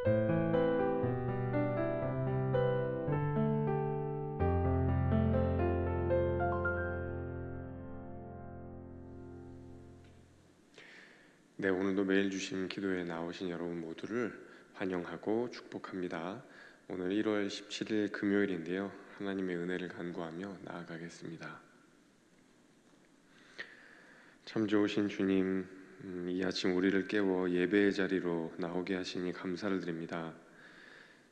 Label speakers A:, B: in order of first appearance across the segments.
A: 네, 오늘도 매일 주신 기도에 나오신 여러분 모두를 환영하고 축복합니다. 오늘 1월 17일 금요일인데요. 하나님의 은혜를 간구하며 나아가겠습니다. 참 좋으신 주님, 이 아침 우리를 깨워 예배의 자리로 나오게 하시니 감사를 드립니다.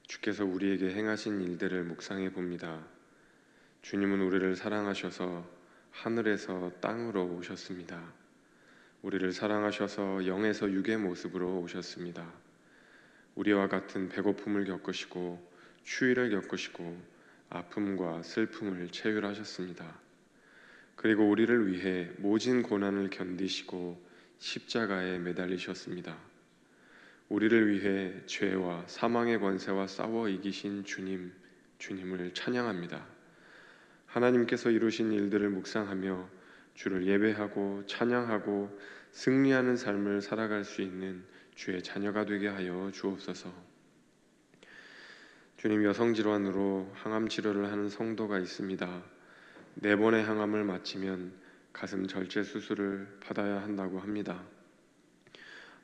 A: 주께서 우리에게 행하신 일들을 묵상해 봅니다. 주님은 우리를 사랑하셔서 하늘에서 땅으로 오셨습니다. 우리를 사랑하셔서 영에서 육의 모습으로 오셨습니다. 우리와 같은 배고픔을 겪으시고 추위를 겪으시고 아픔과 슬픔을 체휼하셨습니다. 그리고 우리를 위해 모진 고난을 견디시고 십자가에 매달리셨습니다. 우리를 위해 죄와 사망의 권세와 싸워 이기신 주님을 찬양합니다. 하나님께서 이루신 일들을 묵상하며 주를 예배하고 찬양하고 승리하는 삶을 살아갈 수 있는 주의 자녀가 되게 하여 주옵소서. 주님, 여성질환으로 항암 치료를 하는 성도가 있습니다. 4번의 항암을 마치면 가슴 절제 수술을 받아야 한다고 합니다.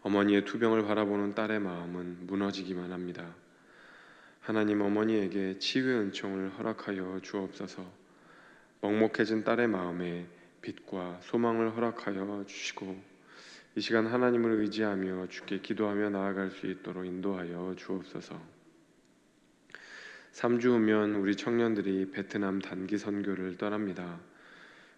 A: 어머니의 투병을 바라보는 딸의 마음은 무너지기만 합니다. 하나님, 어머니에게 치유의 은총을 허락하여 주옵소서. 먹먹해진 딸의 마음에 빛과 소망을 허락하여 주시고 이 시간 하나님을 의지하며 주께 기도하며 나아갈 수 있도록 인도하여 주옵소서. 3주 후면 우리 청년들이 베트남 단기 선교를 떠납니다.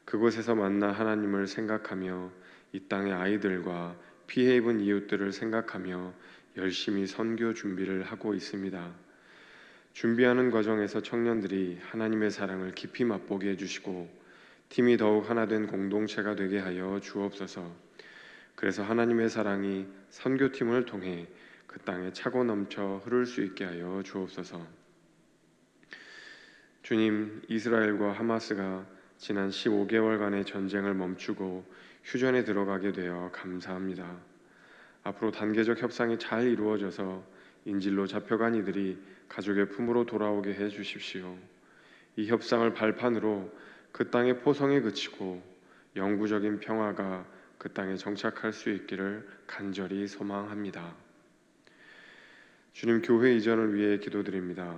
A: 그곳에서 만나 하나님을 생각하며 이 땅의 아이들과 피해 입은 이웃들을 생각하며 열심히 선교 준비를 하고 있습니다. 준비하는 과정에서 청년들이 하나님의 사랑을 깊이 맛보게 해주시고 팀이 더욱 하나 된 공동체가 되게 하여 주옵소서. 그래서 하나님의 사랑이 선교팀을 통해 그 땅에 차고 넘쳐 흐를 수 있게 하여 주옵소서. 주님, 이스라엘과 하마스가 지난 15개월간의 전쟁을 멈추고 휴전에 들어가게 되어 감사합니다. 앞으로 단계적 협상이 잘 이루어져서 인질로 잡혀간 이들이 가족의 품으로 돌아오게 해 주십시오. 이 협상을 발판으로 그 땅의 포성이 그치고 영구적인 평화가 그 땅에 정착할 수 있기를 간절히 소망합니다. 주님, 교회 이전을 위해 기도드립니다.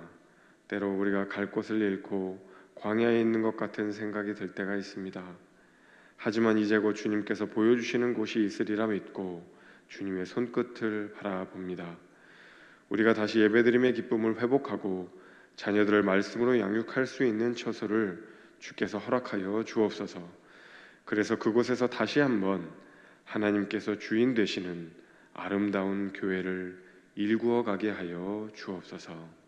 A: 때로 우리가 갈 곳을 잃고 광야에 있는 것 같은 생각이 들 때가 있습니다. 하지만 이제 곧 주님께서 보여주시는 곳이 있으리라 믿고 주님의 손끝을 바라봅니다. 우리가 다시 예배드림의 기쁨을 회복하고 자녀들을 말씀으로 양육할 수 있는 처소를 주께서 허락하여 주옵소서. 그래서 그곳에서 다시 한번 하나님께서 주인 되시는 아름다운 교회를 일구어 가게 하여 주옵소서.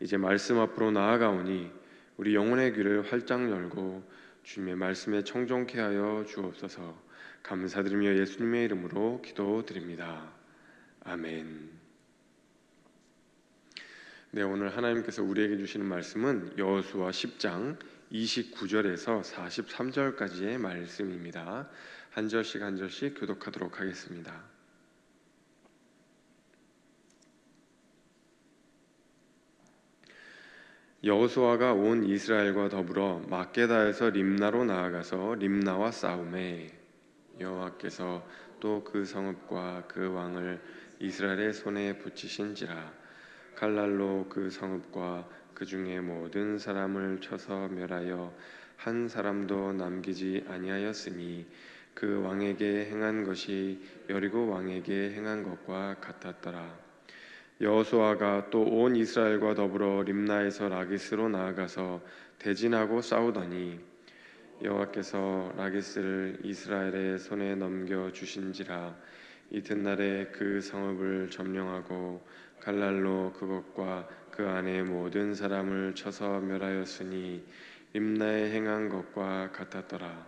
A: 이제 말씀 앞으로 나아가오니 우리 영혼의 귀를 활짝 열고 주님의 말씀에 청종케 하여 주옵소서. 감사드리며 예수님의 이름으로 기도드립니다. 아멘. 네, 오늘 하나님께서 우리에게 주시는 말씀은 여호수아 10장 29절에서 43절까지의 말씀입니다. 한 절씩 한 절씩 교독하도록 하겠습니다. 여호수아가 온 이스라엘과 더불어 막게다에서 림나로 나아가서 림나와 싸우매 여호와께서 또 그 성읍과 그 왕을 이스라엘의 손에 붙이신지라. 칼날로 그 성읍과 그 중에 모든 사람을 쳐서 멸하여 한 사람도 남기지 아니하였으니 그 왕에게 행한 것이 여리고 왕에게 행한 것과 같았더라. 여호수아가 또 온 이스라엘과 더불어 림나에서 라기스로 나아가서 대진하고 싸우더니 여호와께서 라기스를 이스라엘의 손에 넘겨 주신지라. 이튿날에 그 성읍을 점령하고 칼날로 그것과 그 안에 모든 사람을 쳐서 멸하였으니 림나에 행한 것과 같았더라.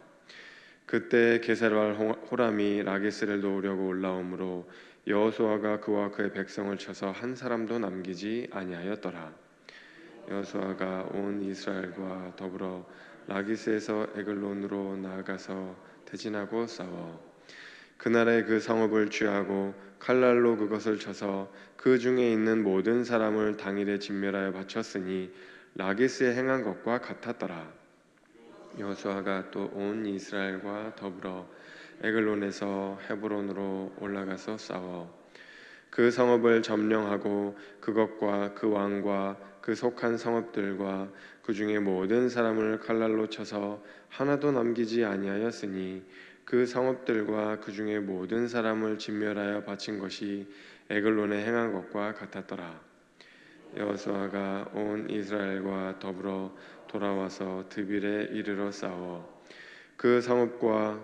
A: 그때 게살왈 호람이 라기스를 도우려고 올라오므로 여호수아가 그와 그의 백성을 쳐서 한 사람도 남기지 아니하였더라. 여호수아가 온 이스라엘과 더불어 라기스에서 에글론으로 나아가서 대진하고 싸워 그날에 그 성읍을 취하고 칼날로 그것을 쳐서 그 중에 있는 모든 사람을 당일에 진멸하여 바쳤으니 라기스에 행한 것과 같았더라. 여호수아가 또 온 이스라엘과 더불어 에글론에서 헤브론으로 올라가서 싸워 그 성읍을 점령하고 그것과 그 왕과 그 속한 성읍들과 그 중에 모든 사람을 칼날로 쳐서 하나도 남기지 아니하였으니 그 성읍들과 그 중에 모든 사람을 진멸하여 바친 것이 에글론에 행한 것과 같았더라. 여호수아가 온 이스라엘과 더불어 돌아와서 드빌에 이르러 싸워 그 성읍과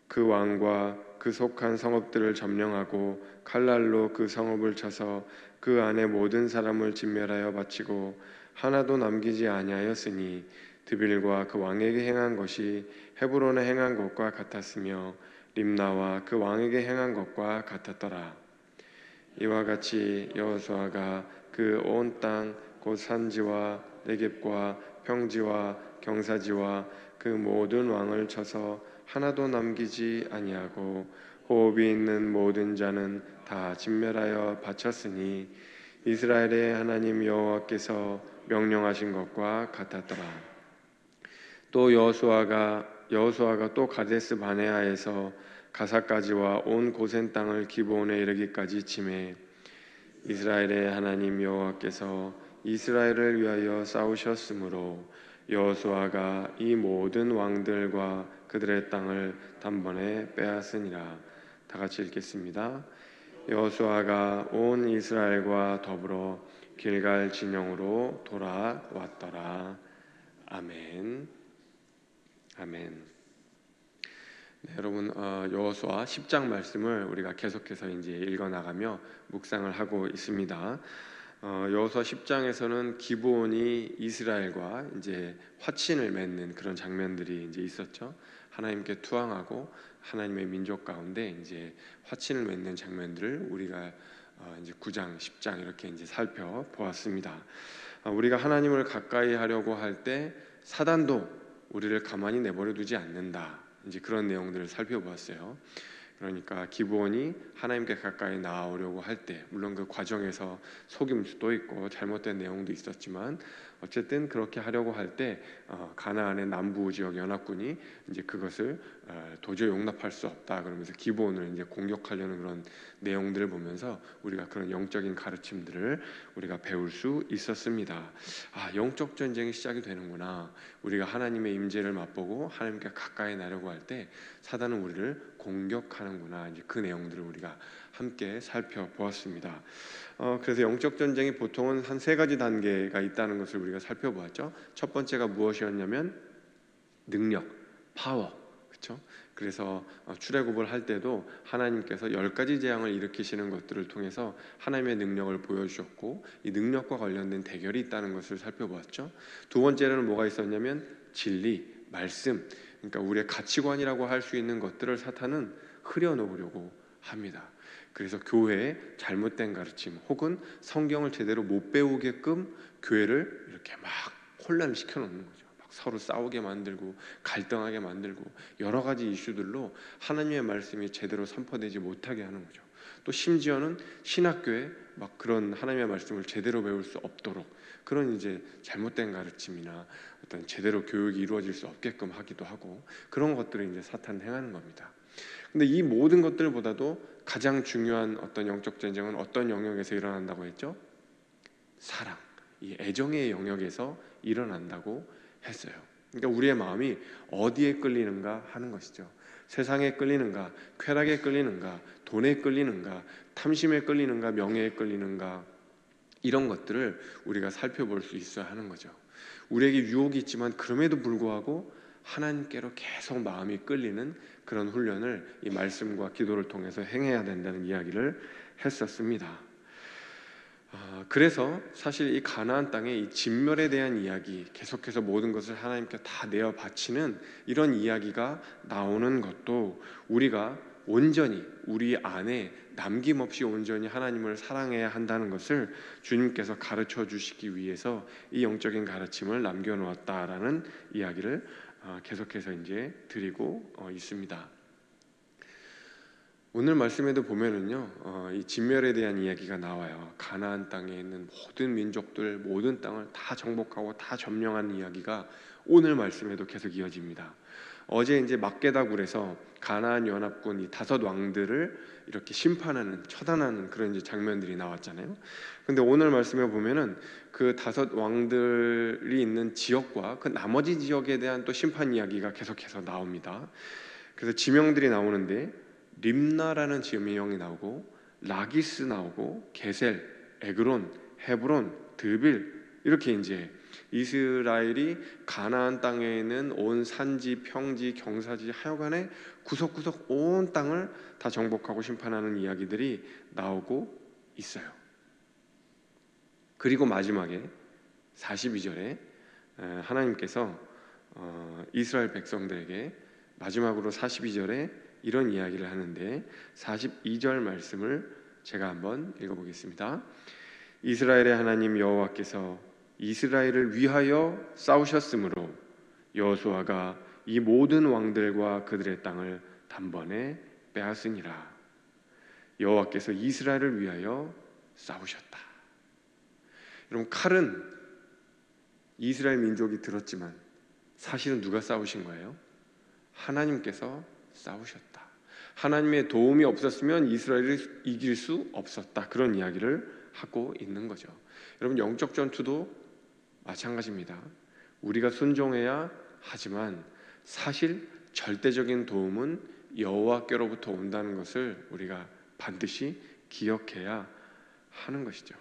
A: 그 왕과 그 속한 성읍들을 점령하고 칼날로 그 성읍을 쳐서 그 안에 모든 사람을 진멸하여 바치고 하나도 남기지 아니하였으니 드빌과 그 왕에게 행한 것이 헤브론에 행한 것과 같았으며 림나와 그 왕에게 행한 것과 같았더라. 이와 같이 여호수아가 그 온 땅 곧 산지와 네겝과 평지와 경사지와 그 모든 왕을 쳐서 하나도 남기지 아니하고 호흡이 있는 모든 자는 다 진멸하여 바쳤으니 이스라엘의 하나님 여호와께서 명령하신 것과 같았더라. 또 여호수아가 또 가데스 바네아에서 가사까지와 온 고센 땅을 기브온에 이르기까지 치매 이스라엘의 하나님 여호와께서 이스라엘을 위하여 싸우셨으므로 여호수아가 이 모든 왕들과 그들의 땅을 단번에 빼앗으니라. 다 같이 읽겠습니다. 여호수아가 온 이스라엘과 더불어 길갈 진영으로 돌아왔더라. 아멘. 아멘. 네, 여러분 여호수아 10장 말씀을 우리가 계속해서 이제 읽어 나가며 묵상을 하고 있습니다. 여호수아 10장에서는 기브온이 이스라엘과 이제 화친을 맺는 그런 장면들이 이제 있었죠. 하나님께 투항하고 하나님의 민족 가운데 이제 화친을 맺는 장면들을 우리가 이제 9장, 10장 이렇게 이제 살펴보았습니다. 우리가 하나님을 가까이 하려고 할 때 사단도 우리를 가만히 내버려 두지 않는다. 이제 그런 내용들을 살펴보았어요. 그러니까 기브온이 하나님께 가까이 나아오려고 할 때 물론 그 과정에서 속임 수도 있고 잘못된 내용도 있었지만 어쨌든 그렇게 하려고 할 때 가나안의 남부 지역 연합군이 이제 그것을 도저히 용납할 수 없다 그러면서 기브온을 이제 공격하려는 그런 내용들을 보면서 우리가 그런 영적인 가르침들을 우리가 배울 수 있었습니다. 영적 전쟁이 시작이 되는구나. 우리가 하나님의 임재를 맛보고 하나님께 가까이 나려고 할 때 사단은 우리를 공격하는구나. 이제 그 내용들을 우리가 함께 살펴보았습니다. 그래서 영적 전쟁이 보통은 한 세 가지 단계가 있다는 것을 우리가 살펴보았죠. 첫 번째가 무엇이었냐면 능력, 파워, 그렇죠? 그래서 출애굽을 할 때도 하나님께서 10가지 재앙을 일으키시는 것들을 통해서 하나님의 능력을 보여주셨고 이 능력과 관련된 대결이 있다는 것을 살펴보았죠. 두 번째로는 뭐가 있었냐면 진리, 말씀, 그러니까 우리의 가치관이라고 할 수 있는 것들을 사탄은 흐려놓으려고 합니다. 그래서 교회의 잘못된 가르침 혹은 성경을 제대로 못 배우게끔 교회를 이렇게 막 혼란시켜 놓는 거죠. 막 서로 싸우게 만들고 갈등하게 만들고 여러 가지 이슈들로 하나님의 말씀이 제대로 선포되지 못하게 하는 거죠. 또 심지어는 신학교에 막 그런 하나님의 말씀을 제대로 배울 수 없도록 그런 이제 잘못된 가르침이나 어떤 제대로 교육이 이루어질 수 없게끔 하기도 하고 그런 것들을 이제 사탄 행하는 겁니다. 근데 이 모든 것들보다도 가장 중요한 어떤 영적 전쟁은 어떤 영역에서 일어난다고 했죠? 사랑, 이 애정의 영역에서 일어난다고 했어요. 그러니까 우리의 마음이 어디에 끌리는가 하는 것이죠. 세상에 끌리는가, 쾌락에 끌리는가, 돈에 끌리는가, 탐심에 끌리는가, 명예에 끌리는가 이런 것들을 우리가 살펴볼 수 있어야 하는 거죠. 우리에게 유혹이 있지만 그럼에도 불구하고 하나님께로 계속 마음이 끌리는 그런 훈련을 이 말씀과 기도를 통해서 행해야 된다는 이야기를 했었습니다. 그래서 사실 이 가나안 땅의 이 진멸에 대한 이야기, 계속해서 모든 것을 하나님께 다 내어 바치는 이런 이야기가 나오는 것도 우리가 온전히 우리 안에 남김없이 온전히 하나님을 사랑해야 한다는 것을 주님께서 가르쳐 주시기 위해서 이 영적인 가르침을 남겨놓았다라는 이야기를 계속해서 이제 드리고 있습니다. 오늘 말씀에도 보면은요, 이 진멸에 대한 이야기가 나와요. 가나안 땅에 있는 모든 민족들, 모든 땅을 다 정복하고 다 점령하는 이야기가 오늘 말씀에도 계속 이어집니다. 어제 이제 막게다굴에서 가나안 연합군 이 다섯 왕들을 이렇게 심판하는, 처단하는 그런 이제 장면들이 나왔잖아요. 근데 오늘 말씀에 보면은 그 다섯 왕들이 있는 지역과 그 나머지 지역에 대한 또 심판 이야기가 계속해서 나옵니다. 그래서 지명들이 나오는데 림나라는 지명이 나오고 라기스 나오고 게셀, 에그론, 헤브론, 드빌 이렇게 이제 이스라엘이 가나안 땅에 있는 온 산지, 평지, 경사지 하여간에 구석구석 온 땅을 다 정복하고 심판하는 이야기들이 나오고 있어요. 그리고 마지막에 42절에 하나님께서 이스라엘 백성들에게 마지막으로 42절에 이런 이야기를 하는데 42절 말씀을 제가 한번 읽어보겠습니다. 이스라엘의 하나님 여호와께서 이스라엘을 위하여 싸우셨으므로 여호수아가 이 모든 왕들과 그들의 땅을 단번에 빼앗으니라. 여호와께서 이스라엘을 위하여 싸우셨다. 여러분, 칼은 이스라엘 민족이 들었지만 사실은 누가 싸우신 거예요? 하나님께서 싸우셨다. 하나님의 도움이 없었으면 이스라엘을 이길 수 없었다. 그런 이야기를 하고 있는 거죠. 여러분, 영적 전투도 마찬가지입니다. 우리가 순종해야 하지만 사실 절대적인 도움은 여호와께로부터 온다는 것을 우리가 반드시 기억해야 하는 것이죠.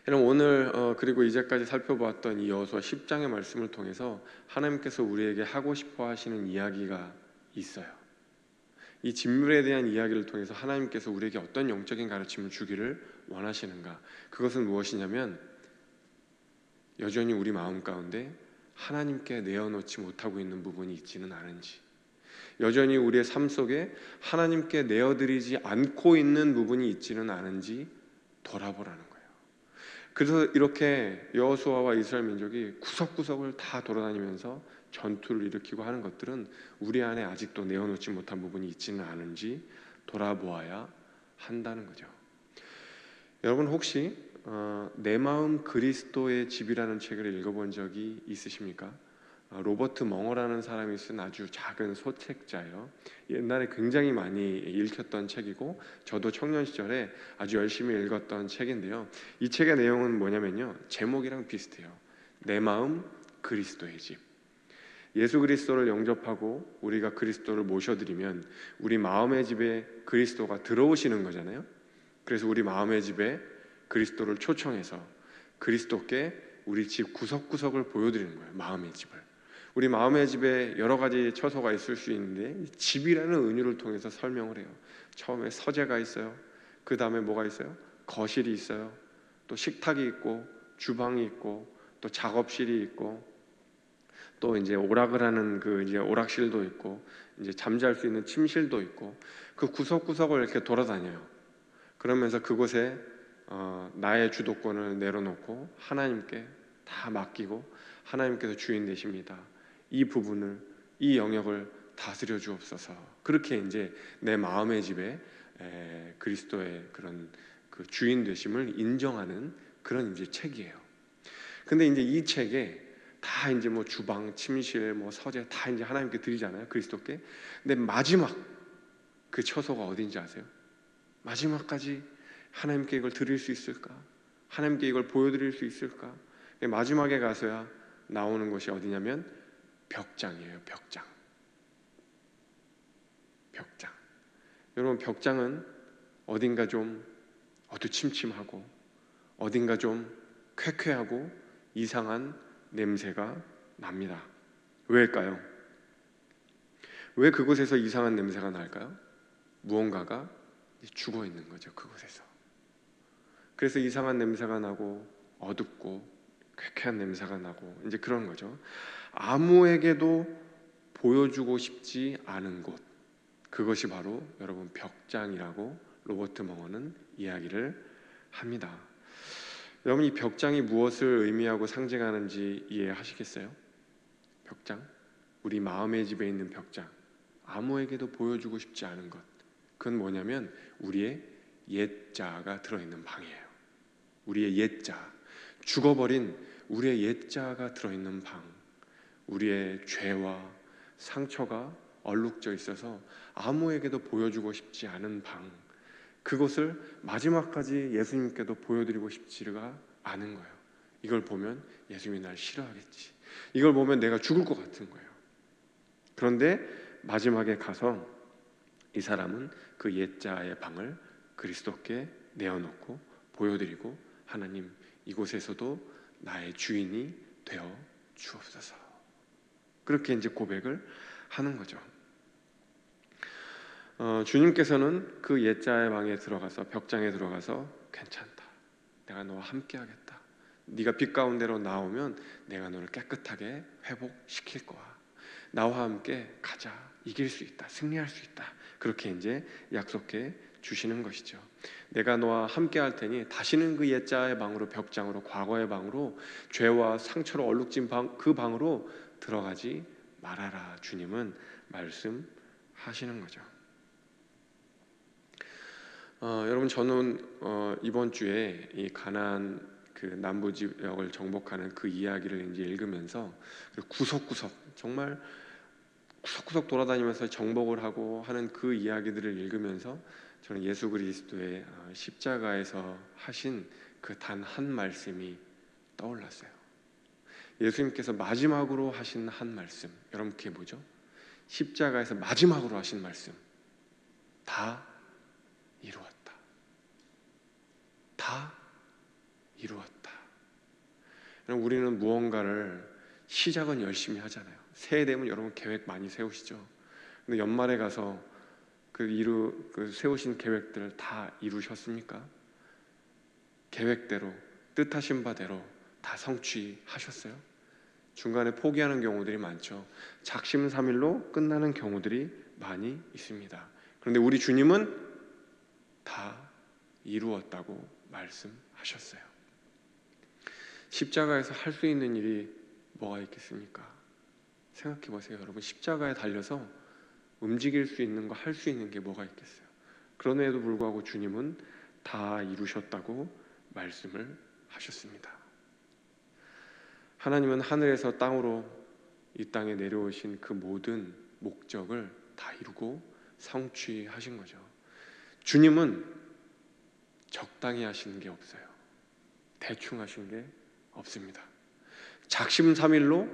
A: 여러분, 오늘 그리고 이제까지 살펴보았던 이 여호수아 10장의 말씀을 통해서 하나님께서 우리에게 하고 싶어 하시는 이야기가 있어요. 이 진물에 대한 이야기를 통해서 하나님께서 우리에게 어떤 영적인 가르침을 주기를 원하시는가? 그것은 무엇이냐면 여전히 우리 마음 가운데 하나님께 내어놓지 못하고 있는 부분이 있지는 않은지, 여전히 우리의 삶 속에 하나님께 내어드리지 않고 있는 부분이 있지는 않은지 돌아보라는 거예요. 그래서 이렇게 여호수아와 이스라엘 민족이 구석구석을 다 돌아다니면서 전투를 일으키고 하는 것들은 우리 안에 아직도 내어놓지 못한 부분이 있지는 않은지 돌아보아야 한다는 거죠. 여러분, 혹시 내 마음 그리스도의 집이라는 책을 읽어본 적이 있으십니까? 로버트 멍어라는 사람이 쓴 아주 작은 소책자예요. 옛날에 굉장히 많이 읽혔던 책이고 저도 청년 시절에 아주 열심히 읽었던 책인데요. 이 책의 내용은 뭐냐면요, 제목이랑 비슷해요. 내 마음 그리스도의 집. 예수 그리스도를 영접하고 우리가 그리스도를 모셔드리면 우리 마음의 집에 그리스도가 들어오시는 거잖아요. 그래서 우리 마음의 집에 그리스도를 초청해서 그리스도께 우리 집 구석구석을 보여드리는 거예요. 마음의 집을. 우리 마음의 집에 여러 가지 처소가 있을 수 있는데 집이라는 은유를 통해서 설명을 해요. 처음에 서재가 있어요. 그 다음에 뭐가 있어요? 거실이 있어요. 또 식탁이 있고 주방이 있고 또 작업실이 있고 또 이제 오락을 하는 그 이제 오락실도 있고 이제 잠잘 수 있는 침실도 있고 그 구석구석을 이렇게 돌아다녀요. 그러면서 그곳에 나의 주도권을 내려놓고 하나님께 다 맡기고 하나님께서 주인 되십니다. 이 부분을, 이 영역을 다스려 주옵소서. 그렇게 이제 내 마음의 집에 그리스도의 그런 그 주인 되심을 인정하는 그런 이제 책이에요. 근데 이제 이 책에 다 이제 뭐 주방, 침실, 뭐 서재 다 이제 하나님께 드리잖아요. 그리스도께. 근데 마지막 그 처소가 어딘지 아세요? 마지막까지 하나님께 이걸 드릴 수 있을까? 하나님께 이걸 보여드릴 수 있을까? 마지막에 가서야 나오는 것이 어디냐면 벽장이에요. 벽장. 벽장. 여러분, 벽장은 어딘가 좀 어두침침하고 어딘가 좀 쾌쾌하고 이상한 냄새가 납니다. 왜일까요? 왜 그곳에서 이상한 냄새가 날까요? 무언가가 죽어 있는 거죠. 그곳에서. 그래서 이상한 냄새가 나고 어둡고 쾌쾌한 냄새가 나고 이제 그런 거죠. 아무에게도 보여주고 싶지 않은 곳, 그것이 바로 여러분 벽장이라고 로버트 멍어는 이야기를 합니다. 여러분, 이 벽장이 무엇을 의미하고 상징하는지 이해하시겠어요? 벽장, 우리 마음의 집에 있는 벽장 아무에게도 보여주고 싶지 않은 것, 그건 뭐냐면 우리의 옛자가 들어있는 방이에요. 우리의 옛자, 죽어버린 우리의 옛자가 들어있는 방, 우리의 죄와 상처가 얼룩져 있어서 아무에게도 보여주고 싶지 않은 방, 그것을 마지막까지 예수님께도 보여드리고 싶지가 않은 거예요. 이걸 보면 예수님이 날 싫어하겠지, 이걸 보면 내가 죽을 것 같은 거예요. 그런데 마지막에 가서 이 사람은 그 옛자의 방을 그리스도께 내어놓고 보여드리고, 하나님, 이곳에서도 나의 주인이 되어 주옵소서, 그렇게 이제 고백을 하는 거죠. 주님께서는 그 옛자의 방에 들어가서, 벽장에 들어가서, 괜찮다, 내가 너와 함께 하겠다, 네가 빛 가운데로 나오면 내가 너를 깨끗하게 회복시킬 거야, 나와 함께 가자, 이길 수 있다, 승리할 수 있다, 그렇게 이제 약속해 주시는 것이죠. 내가 너와 함께 할 테니 다시는 그 옛자의 방으로, 벽장으로, 과거의 방으로, 죄와 상처로 얼룩진 방, 그 방으로 들어가지 말아라, 주님은 말씀하시는 거죠. 여러분, 저는 이번 주에 이 가나안 그 남부 지역을 정복하는 그 이야기를 이제 읽으면서 구석구석, 정말 구석구석 돌아다니면서 정복을 하고 하는 그 이야기들을 읽으면서 저는 예수 그리스도의 십자가에서 하신 그 단 한 말씀이 떠올랐어요. 예수님께서 마지막으로 하신 한 말씀, 여러분 그게 뭐죠? 십자가에서 마지막으로 하신 말씀, 다 이루었다, 다 이루었다. 여러분, 우리는 무언가를 시작은 열심히 하잖아요. 새해 되면 여러분 계획 많이 세우시죠. 근데 연말에 가서 그 세우신 계획들을 다 이루셨습니까? 계획대로, 뜻하신 바대로 다 성취하셨어요? 중간에 포기하는 경우들이 많죠. 작심삼일로 끝나는 경우들이 많이 있습니다. 그런데 우리 주님은 다 이루었다고 말씀하셨어요. 십자가에서 할 수 있는 일이 뭐가 있겠습니까? 생각해 보세요. 여러분, 십자가에 달려서 움직일 수 있는 거, 할 수 있는 게 뭐가 있겠어요? 그럼에도 불구하고 주님은 다 이루셨다고 말씀을 하셨습니다. 하나님은 하늘에서 땅으로 이 땅에 내려오신 그 모든 목적을 다 이루고 성취하신 거죠. 주님은 적당히 하시는 게 없어요. 대충 하신 게 없습니다. 작심삼일로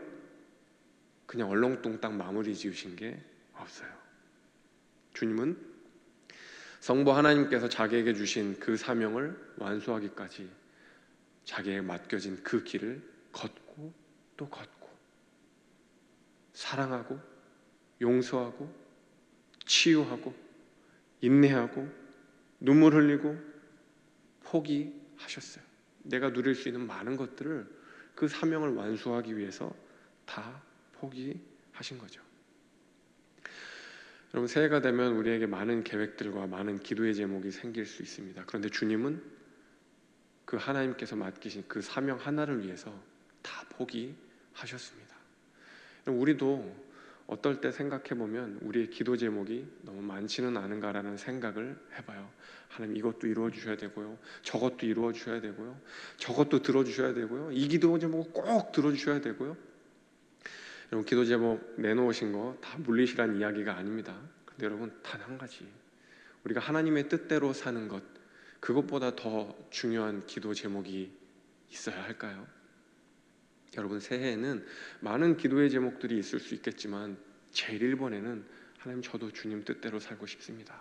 A: 그냥 얼렁뚱땅 마무리 지으신 게 없어요. 주님은 성부 하나님께서 자기에게 주신 그 사명을 완수하기까지 자기에게 맡겨진 그 길을 걷고 또 걷고, 사랑하고 용서하고 치유하고 인내하고 눈물 흘리고 포기하셨어요. 내가 누릴 수 있는 많은 것들을 그 사명을 완수하기 위해서 다 포기하신 거죠. 여러분, 새해가 되면 우리에게 많은 계획들과 많은 기도의 제목이 생길 수 있습니다. 그런데 주님은 그 하나님께서 맡기신 그 사명 하나를 위해서 다 포기하셨습니다. 우리도 어떨 때 생각해보면 우리의 기도 제목이 너무 많지는 않은가라는 생각을 해봐요. 하나님, 이것도 이루어 주셔야 되고요, 저것도 이루어 주셔야 되고요, 저것도 들어주셔야 되고요, 이 기도 제목 꼭 들어주셔야 되고요. 여러분, 기도 제목 내놓으신 거 다 물리시란 이야기가 아닙니다. 근데 여러분, 단 한 가지, 우리가 하나님의 뜻대로 사는 것, 그것보다 더 중요한 기도 제목이 있어야 할까요? 여러분, 새해에는 많은 기도의 제목들이 있을 수 있겠지만 제일 1번에는 하나님, 저도 주님 뜻대로 살고 싶습니다.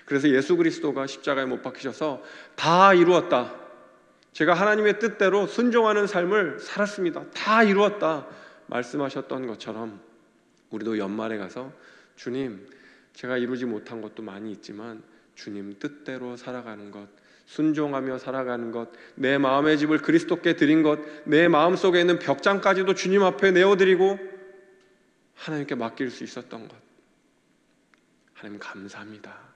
A: 그래서 예수 그리스도가 십자가에 못 박히셔서 다 이루었다, 제가 하나님의 뜻대로 순종하는 삶을 살았습니다, 다 이루었다 말씀하셨던 것처럼 우리도 연말에 가서 주님, 제가 이루지 못한 것도 많이 있지만 주님 뜻대로 살아가는 것, 순종하며 살아가는 것, 내 마음의 집을 그리스도께 드린 것, 내 마음속에 있는 벽장까지도 주님 앞에 내어드리고 하나님께 맡길 수 있었던 것, 하나님 감사합니다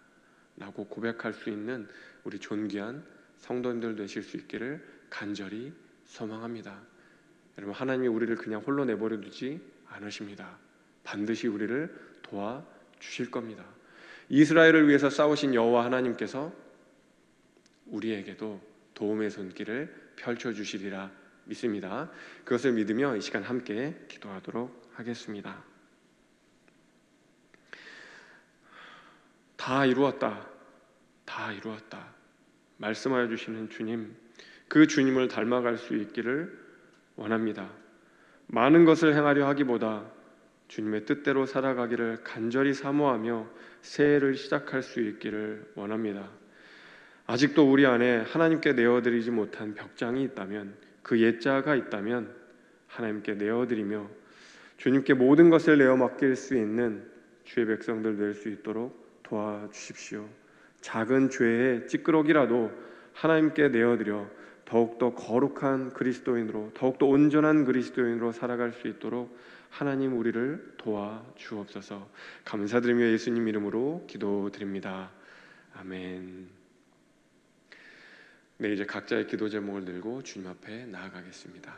A: 라고 고백할 수 있는 우리 존귀한 성도님들 되실 수 있기를 간절히 소망합니다. 여러분, 하나님이 우리를 그냥 홀로 내버려 두지 않으십니다. 반드시 우리를 도와 주실 겁니다. 이스라엘을 위해서 싸우신 여호와 하나님께서 우리에게도 도움의 손길을 펼쳐주시리라 믿습니다. 그것을 믿으며 이 시간 함께 기도하도록 하겠습니다. 다 이루었다. 다 이루었다. 말씀하여 주시는 주님, 그 주님을 닮아갈 수 있기를 원합니다. 많은 것을 행하려 하기보다 주님의 뜻대로 살아가기를 간절히 사모하며 새해를 시작할 수 있기를 원합니다. 아직도 우리 안에 하나님께 내어드리지 못한 벽장이 있다면, 그 옛자가 있다면 하나님께 내어드리며 주님께 모든 것을 내어 맡길 수 있는 주의 백성들 될 수 있도록 도와주십시오. 작은 죄의 찌끄러기라도 하나님께 내어드려 더욱더 거룩한 그리스도인으로, 더욱더 온전한 그리스도인으로 살아갈 수 있도록 하나님 우리를 도와주옵소서. 감사드리며 예수님 이름으로 기도드립니다. 아멘. 네, 이제 각자의 기도 제목을 들고 주님 앞에 나아가겠습니다.